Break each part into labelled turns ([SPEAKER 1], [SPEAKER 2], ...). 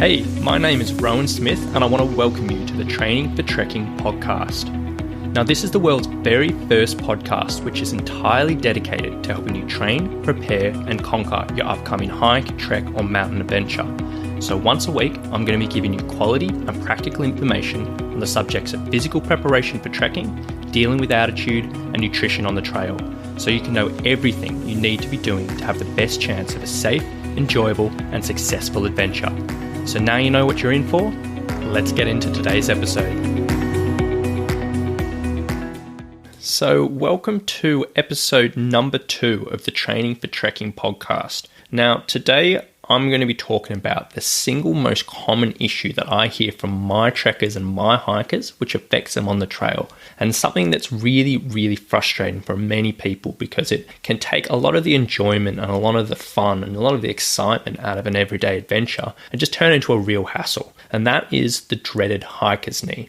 [SPEAKER 1] Hey, my name is Rowan Smith and I want to welcome you to the Training for Trekking podcast. Now, this is the world's very first podcast which is entirely dedicated to helping you train, prepare and conquer your upcoming hike, trek or mountain adventure. So once a week, I'm going to be giving you quality and practical information on the subjects of physical preparation for trekking, dealing with altitude and nutrition on the trail, so you can know everything you need to be doing to have the best chance of a safe, enjoyable and successful adventure. So now you know what you're in for, let's get into today's episode. So welcome to episode number 2 of the Training for Trekking podcast. Now today I'm going to be talking about the single most common issue that I hear from my trekkers and my hikers, which affects them on the trail, and something that's really frustrating for many people because it can take a lot of the enjoyment and a lot of the fun and a lot of the excitement out of an everyday adventure and just turn it into a real hassle, and that is the dreaded hiker's knee.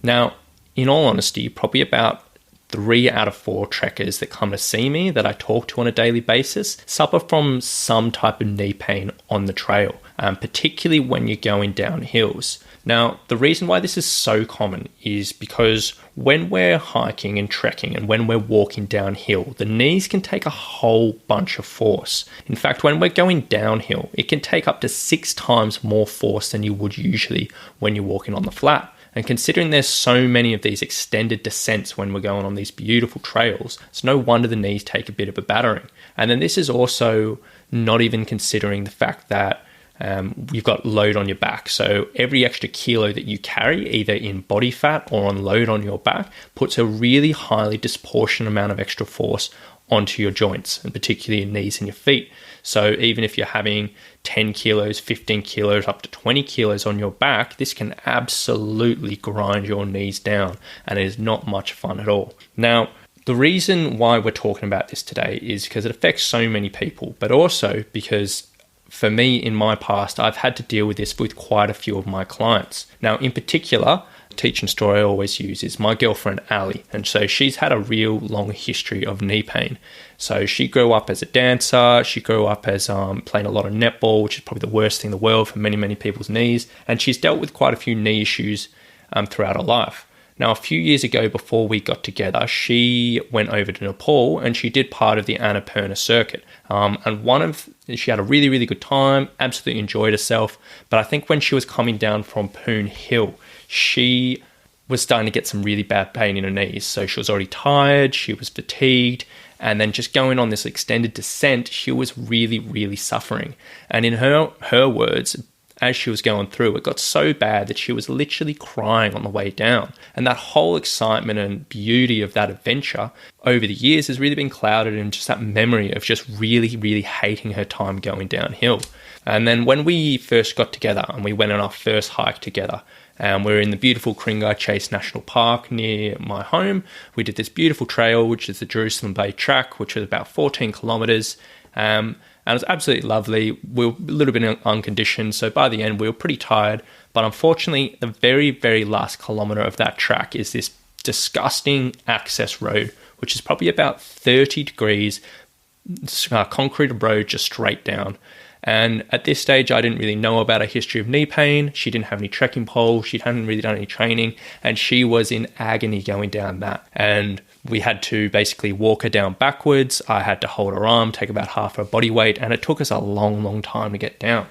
[SPEAKER 1] Now, in all honesty, probably about 3 out of 4 trekkers that come to see me that I talk to on a daily basis suffer from some type of knee pain on the trail, particularly when you're going down hills. Now, the reason why this is so common is because when we're hiking and trekking and when we're walking downhill, the knees can take a whole bunch of force. In fact, when we're going downhill, it can take up to 6 times more force than you would usually when you're walking on the flat. And considering there's so many of these extended descents when we're going on these beautiful trails, it's no wonder the knees take a bit of a battering. And then this is also not even considering the fact that you've got load on your back. So every extra kilo that you carry, either in body fat or on load on your back, puts a really highly disproportionate amount of extra force onto your joints, and particularly your knees and your feet. So even if you're having 10 kilos, 15 kilos, up to 20 kilos on your back, this can absolutely grind your knees down, and it is not much fun at all. Now, the reason why we're talking about this today is because it affects so many people, but also because for me in my past, I've had to deal with this with quite a few of my clients. Now, in particular, teaching story I always use is my girlfriend Ali, and so she's had a real long history of knee pain. So she grew up as a dancer, she grew up as playing a lot of netball, which is probably the worst thing in the world for many people's knees, and she's dealt with quite a few knee issues throughout her life. Now, a few years ago before we got together, she went over to Nepal and she did part of the Annapurna circuit. She had a really good time, absolutely enjoyed herself. But I think when she was coming down from Poon Hill, she was starting to get some really bad pain in her knees. So she was already tired, she was fatigued, and then just going on this extended descent, she was really suffering. And in her words, as she was going through, it got so bad that she was literally crying on the way down. And that whole excitement and beauty of that adventure over the years has really been clouded in just that memory of just really hating her time going downhill. And then when we first got together and we went on our first hike together, and we're in the beautiful Kringai Chase National Park near my home. We did this beautiful trail, which is the Jerusalem Bay Track, which was about 14 kilometers. And it was absolutely lovely. We were a little bit unconditioned, so by the end we were pretty tired. But unfortunately, the very last kilometer of that track is this disgusting access road, which is probably about 30 degrees, concrete road just straight down. And at this stage, I didn't really know about her history of knee pain. She didn't have any trekking poles. She hadn't really done any training. And she was in agony going down that. And we had to basically walk her down backwards. I had to hold her arm, take about half her body weight. And it took us a long time to get down.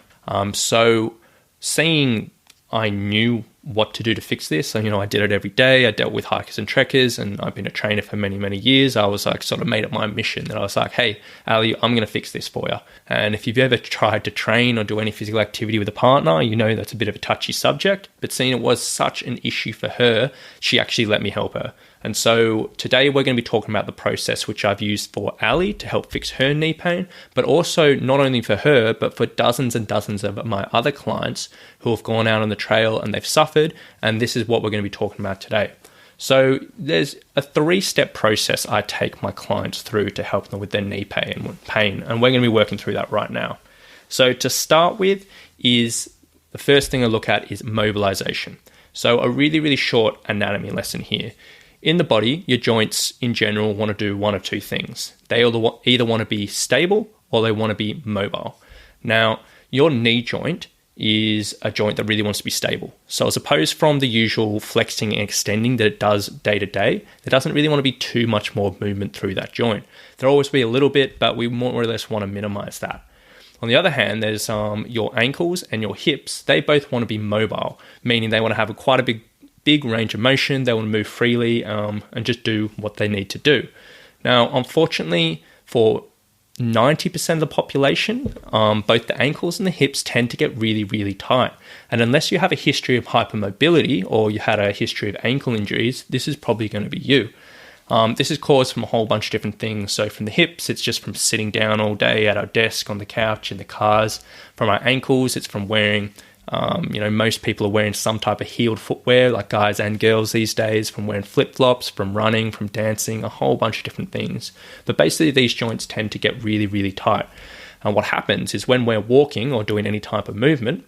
[SPEAKER 1] So seeing I knew what to do to fix this. So, I did it every day. I dealt with hikers and trekkers, and I've been a trainer for many years. I was sort of made it my mission that I was like, hey, Ali, I'm going to fix this for you. And if you've ever tried to train or do any physical activity with a partner, that's a bit of a touchy subject. But seeing it was such an issue for her, she actually let me help her. And so today we're going to be talking about the process which I've used for Ali to help fix her knee pain, but also not only for her, but for dozens and dozens of my other clients who have gone out on the trail and they've suffered. And this is what we're going to be talking about today. So there's a 3-step process I take my clients through to help them with their knee pain, and we're going to be working through that right now. So to start with is the first thing I look at is mobilization. So a really short anatomy lesson here. In the body, your joints in general want to do one of two things. They either want to be stable or they want to be mobile. Now, your knee joint is a joint that really wants to be stable. So as opposed from the usual flexing and extending that it does day to day, there doesn't really want to be too much more movement through that joint. There'll always be a little bit, but we more or less want to minimize that. On the other hand, there's your ankles and your hips. They both want to be mobile, meaning they want to have quite a big range of motion. They want to move freely and just do what they need to do. Now, unfortunately, for 90% of the population, both the ankles and the hips tend to get really, really tight. And unless you have a history of hypermobility or you had a history of ankle injuries, this is probably going to be you. This is caused from a whole bunch of different things. So from the hips, it's just from sitting down all day at our desk, on the couch, in the cars. From our ankles, it's from wearing, most people are wearing some type of heeled footwear, like guys and girls these days, from wearing flip-flops, from running, from dancing, a whole bunch of different things. But basically, these joints tend to get really, really tight. And what happens is when we're walking or doing any type of movement,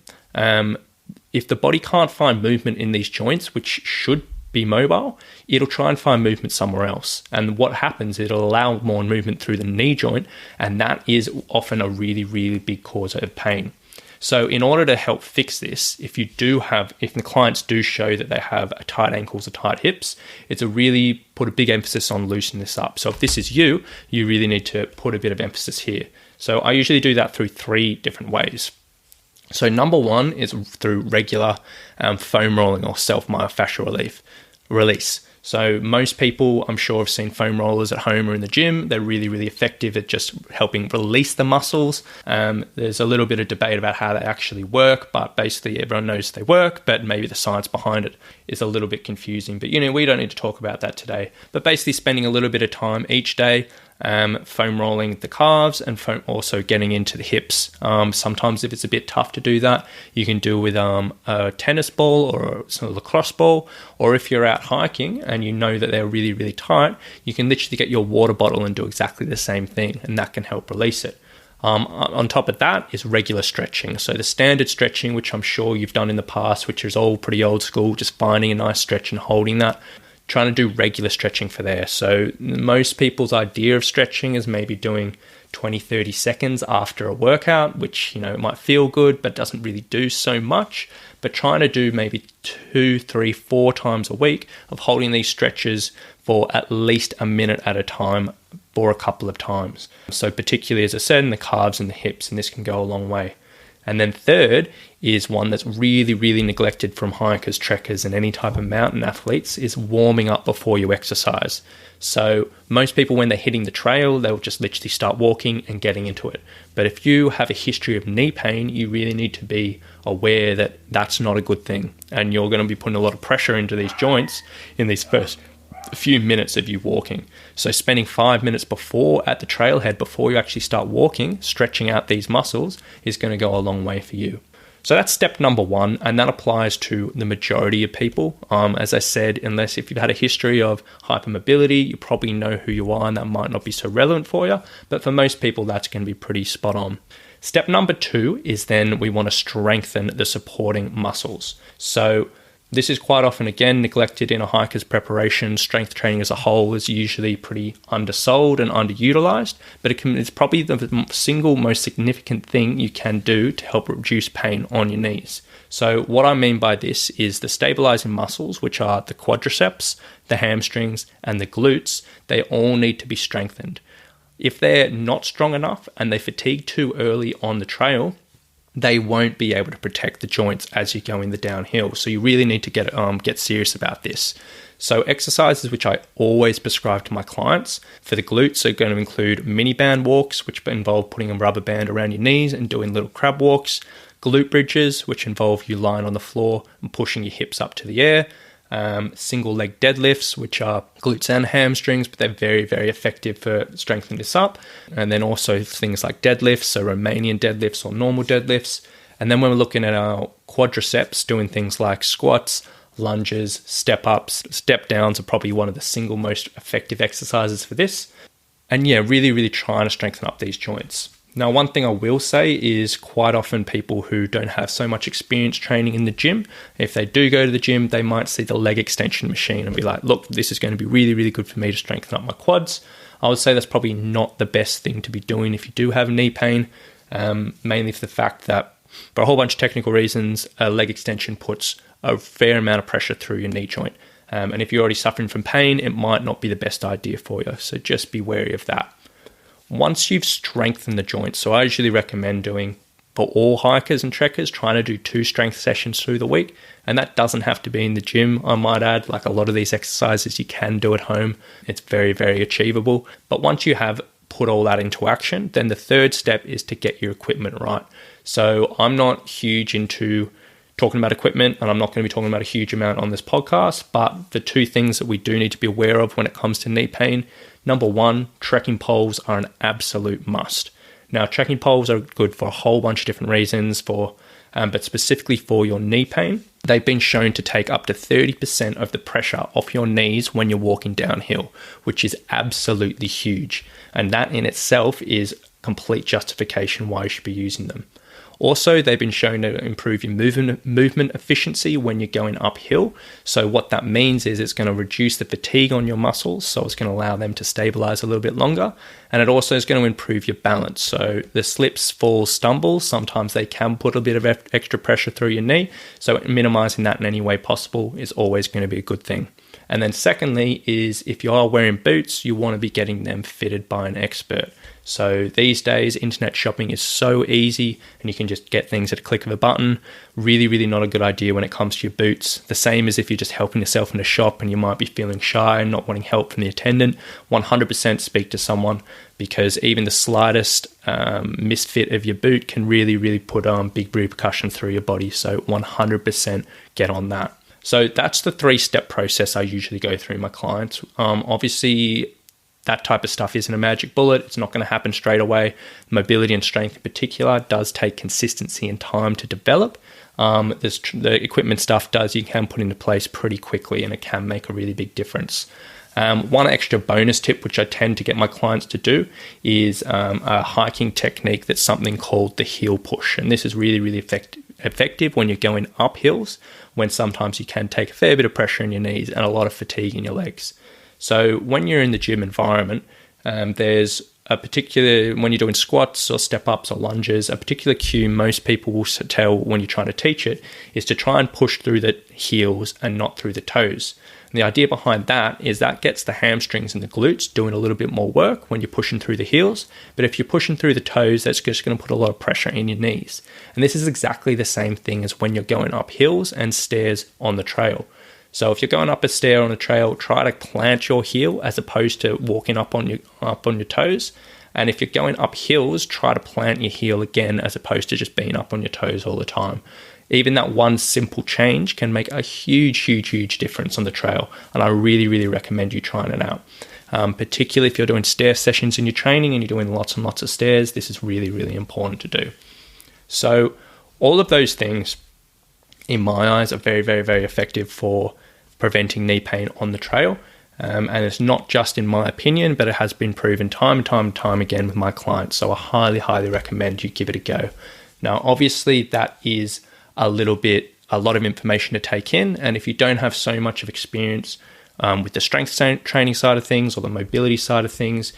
[SPEAKER 1] if the body can't find movement in these joints, which should be mobile, it'll try and find movement somewhere else. And what happens, it'll allow more movement through the knee joint, and that is often a really, really big cause of pain. So in order to help fix this, if the clients do show that they have a tight ankles or tight hips, it's a really put a big emphasis on loosening this up. So if this is you really need to put a bit of emphasis here. So I usually do that through 3 different ways. So number 1 is through regular foam rolling or self-myofascial release. So most people, I'm sure, have seen foam rollers at home or in the gym. They're really, really effective at just helping release the muscles. There's a little bit of debate about how they actually work, but basically everyone knows they work, but maybe the science behind it is a little bit confusing. But, we don't need to talk about that today. But basically spending a little bit of time each day foam rolling the calves and also getting into the hips. Sometimes if it's a bit tough to do that, you can do with a tennis ball or a lacrosse ball, or if you're out hiking and you know that they're really, really tight, you can literally get your water bottle and do exactly the same thing, and that can help release it. On top of that is regular stretching. So the standard stretching, which I'm sure you've done in the past, which is all pretty old school, just finding a nice stretch and holding that. Trying to do regular stretching for there. So most people's idea of stretching is maybe doing 20-30 seconds after a workout, which might feel good but doesn't really do so much. But trying to do maybe 2, 3, 4 times a week of holding these stretches for at least a minute at a time for a couple of times. So particularly, as I said, in the calves and the hips, and this can go a long way. And then third is one that's really, really neglected from hikers, trekkers, and any type of mountain athletes, is warming up before you exercise. So most people, when they're hitting the trail, they'll just literally start walking and getting into it. But if you have a history of knee pain, you really need to be aware that that's not a good thing. And you're going to be putting a lot of pressure into these joints in these first few minutes of you walking. So spending 5 minutes before at the trailhead, before you actually start walking, stretching out these muscles is going to go a long way for you. So that's step number 1, and that applies to the majority of people. As I said, unless if you've had a history of hypermobility, you probably know who you are, and that might not be so relevant for you. But for most people, that's going to be pretty spot on. Step number 2 is then we want to strengthen the supporting muscles. So this is quite often, again, neglected in a hiker's preparation. Strength training as a whole is usually pretty undersold and underutilized, but it's probably the single most significant thing you can do to help reduce pain on your knees. So what I mean by this is the stabilizing muscles, which are the quadriceps, the hamstrings, and the glutes. They all need to be strengthened. If they're not strong enough and they fatigue too early on the trail, they won't be able to protect the joints as you go in the downhill. So you really need to get serious about this. So exercises which I always prescribe to my clients for the glutes are going to include mini band walks, which involve putting a rubber band around your knees and doing little crab walks, glute bridges, which involve you lying on the floor and pushing your hips up to the air, single leg deadlifts, which are glutes and hamstrings, but they're very, very effective for strengthening this up. And then also things like deadlifts, so Romanian deadlifts or normal deadlifts. And then when we're looking at our quadriceps, doing things like squats, lunges, step ups, step downs are probably one of the single most effective exercises for this. And yeah, really, really trying to strengthen up these joints. Now, one thing I will say is quite often people who don't have so much experience training in the gym, if they do go to the gym, they might see the leg extension machine and be like, look, this is going to be really, really good for me to strengthen up my quads. I would say that's probably not the best thing to be doing if you do have knee pain, mainly for the fact that For a whole bunch of technical reasons, a leg extension puts a fair amount of pressure through your knee joint. And if you're already suffering from pain, it might not be the best idea for you. So just be wary of that. Once you've strengthened the joint, so I usually recommend doing, for all hikers and trekkers, trying to do 2 strength sessions through the week. And that doesn't have to be in the gym, I might add. Like a lot of these exercises you can do at home. It's very, very achievable. But once you have put all that into action, then the third step is to get your equipment right. So I'm not huge into talking about equipment, and I'm not going to be talking about a huge amount on this podcast, but the 2 things that we do need to be aware of when it comes to knee pain, number 1, trekking poles are an absolute must. Now, trekking poles are good for a whole bunch of different reasons, but specifically for your knee pain. They've been shown to take up to 30% of the pressure off your knees when you're walking downhill, which is absolutely huge. And that in itself is complete justification why you should be using them. Also, they've been shown to improve your movement efficiency when you're going uphill. So what that means is it's going to reduce the fatigue on your muscles, so it's going to allow them to stabilize a little bit longer. And it also is going to improve your balance. So the slips, falls, stumbles, sometimes they can put a bit of extra pressure through your knee. So minimizing that in any way possible is always going to be a good thing. And then secondly is if you are wearing boots, you want to be getting them fitted by an expert. So these days, internet shopping is so easy and you can just get things at a click of a button. Really, really not a good idea when it comes to your boots. The same as if you're just helping yourself in a shop and you might be feeling shy and not wanting help from the attendant. 100% speak to someone, because even the slightest misfit of your boot can really, really put big repercussion through your body. So 100% get on that. So that's the 3-step process I usually go through my clients. Obviously, that type of stuff isn't a magic bullet. It's not going to happen straight away. Mobility and strength in particular does take consistency and time to develop. The equipment stuff you can put into place pretty quickly, and it can make a really big difference. One extra bonus tip, which I tend to get my clients to do, is a hiking technique that's something called the heel push. And this is really, really effective when you're going up hills, when sometimes you can take a fair bit of pressure in your knees and a lot of fatigue in your legs. So when you're in the gym environment, there's a particular, when you're doing squats or step-ups or lunges, a particular cue most people will tell when you're trying to teach it is to try and push through the heels and not through the toes. And the idea behind that is that gets the hamstrings and the glutes doing a little bit more work when you're pushing through the heels. But if you're pushing through the toes, that's just going to put a lot of pressure in your knees. And this is exactly the same thing as when you're going up hills and stairs on the trail. So if you're going up a stair on a trail, try to plant your heel as opposed to walking up on your toes. And if you're going up hills, try to plant your heel again as opposed to just being up on your toes all the time. Even that one simple change can make a huge, huge, huge difference on the trail. And I really, really recommend you trying it out. Particularly if you're doing stair sessions in your training and you're doing lots and lots of stairs, this is really, really important to do. So all of those things, in my eyes, are very, very, very effective for preventing knee pain on the trail. And it's not just in my opinion, but it has been proven time and time and time again with my clients. So I highly, highly recommend you give it a go. Now, obviously, that is a lot of information to take in. And if you don't have so much of experience with the strength training side of things or the mobility side of things,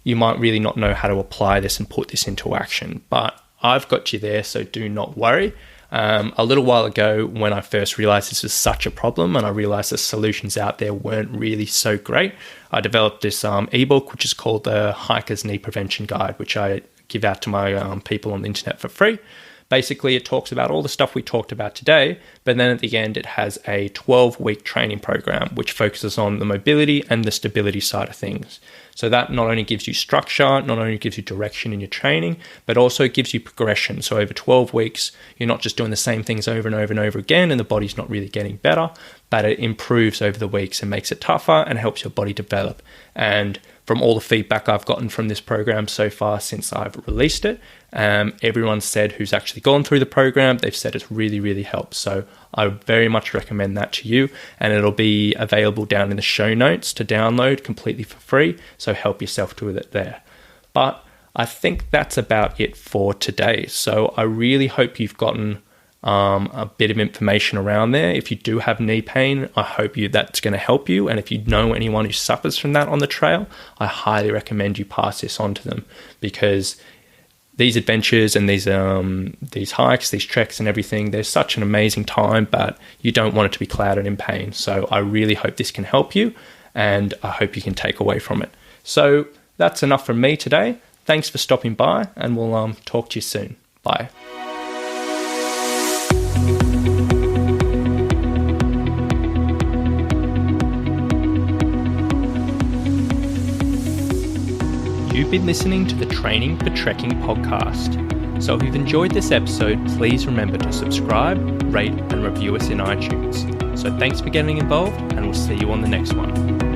[SPEAKER 1] you might really not know how to apply this and put this into action. But I've got you there, so do not worry. A little while ago, when I first realized this was such a problem and I realized the solutions out there weren't really so great, I developed this ebook, which is called the Hiker's Knee Prevention Guide, which I give out to my people on the internet for free. Basically, it talks about all the stuff we talked about today, but then at the end, it has a 12-week training program, which focuses on the mobility and the stability side of things. So that not only gives you structure, not only gives you direction in your training, but also gives you progression. So over 12 weeks, you're not just doing the same things over and over and over again, and the body's not really getting better, but it improves over the weeks and makes it tougher and helps your body develop. And from all the feedback I've gotten from this program so far since I've released it, everyone said who's actually gone through the program, they've said it's really, really helps. So I very much recommend that to you, and it'll be available down in the show notes to download completely for free. So help yourself to it there. But I think that's about it for today. So I really hope you've gotten a bit of information around there. If you do have knee pain, I hope that's going to help you. And if you know anyone who suffers from that on the trail, I highly recommend you pass this on to them, because these adventures and these hikes, these treks and everything, they're such an amazing time, but you don't want it to be clouded in pain. So I really hope this can help you, and I hope you can take away from it. So that's enough from me today. Thanks for stopping by, and we'll talk to you soon. Bye. You've been listening to the Training for Trekking podcast. So if you've enjoyed this episode, please remember to subscribe, rate, and review us in iTunes. So thanks for getting involved, and we'll see you on the next one.